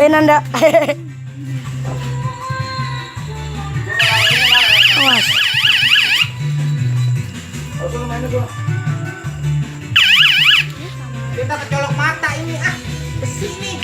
Ayo Nanda. Awas. Kita kecolok mata ini besi nih.